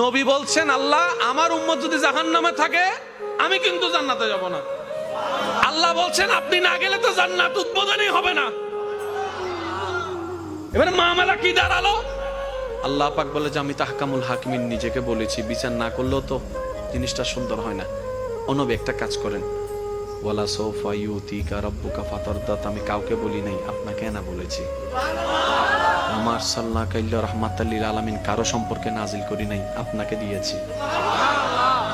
নবী বলছেন, আল্লাহ আমার উম্মত যদি জাহান্নামে থাকে আমি কিন্তু জান্নাতে যাব না। আল্লাহ বলছেন আপনি না গেলে তো জান্নাত উদ্বোধনই হবে না। এবারে মামলা কি দাঁড়ালো? আল্লাহ পাক বলে যে আমি তাহকামুল হাকিমিন নিজেকে বলেছি, বিচার না করলেও তো জিনিসটা সুন্দর হয় না। ও নবী একটা কাজ করেন, ওয়ালা সৌফা ইউতিকা রাব্বুকা ফাতারদাত, আমি কাউকে বলি নাই, আপনাকে না বলেছি। আমার সাল্লাল্লাহু আলাইহি রাহমাতাল লিল আলামিন কারো সম্পর্কে নাজিল করি নাই, আপনাকে দিয়েছি।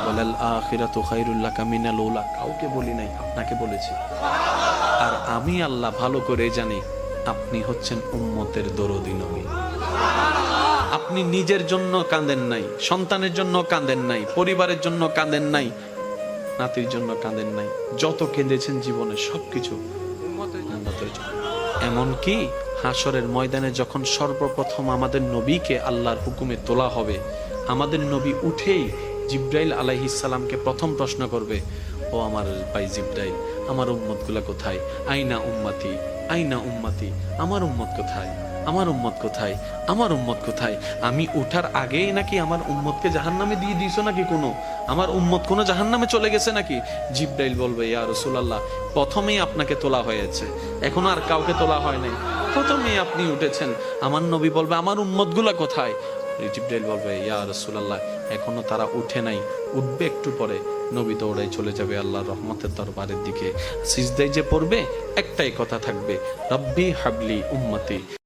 ওয়ালাল আখিরাতু খায়রুল লাকা মিনাল উলা, কাউকে বলি নাই, আপনাকে বলেছি। আর আমি আল্লাহ ভালো করে জানি আপনি হচ্ছেন উম্মতের দরদি নবী। আপনি নিজের জন্য কাঁদেন নাই, সন্তানের জন্য কাঁদেন নাই, পরিবারের জন্য কাঁদেন নাই, নাতির জন্য কাঁদেন নাই, যত কেঁদেছেন জীবনে সবকিছু উম্মতের জন্য। এমনকি হাসরের ময়দানে যখন সর্বপ্রথম আমাদের নবীকে আল্লাহর হুকুমে তোলা হবে, আমাদের নবী উঠেই জিব্রাইল আলাইহিস সালামকে প্রথম প্রশ্ন করবে, ও আমার ভাই জিব্রাইল, আমার উম্মতগুলা কোথায়? আইনা উম্মতি, আইনা উম্মতি, আমার উম্মত কোথায়, আমার উম্মত কোথায়, আমার উম্মত কোথায়? আমি উঠার আগেই নাকি আমার উম্মতকে জাহান্নামে দিয়ে দিয়েছো নাকি? কোনো আমার উম্মত কোনো জাহান্নামে চলে গেছে নাকি? জিব্রাইল বলবে, ইয়া রাসূলুল্লাহ, প্রথমেই আপনাকে তোলা হয়েছে, এখন আর কাউকে তোলা হয় নাই, প্রথমেই আপনি উঠেছেন। আমার নবী বলবে, আমার উম্মতগুলা কোথায়? জিব্রাইল বলবে, ইয়া রাসূলুল্লাহ, এখনো তারা উঠে নাই, উঠবে একটু পরে। নবী দৌড়াই চলে যাবে আল্লাহর রহমতের দরবারের দিকে। সিজদায় যে পড়বে একটাই কথা থাকবে, রব্বি হাবলি উম্মতি।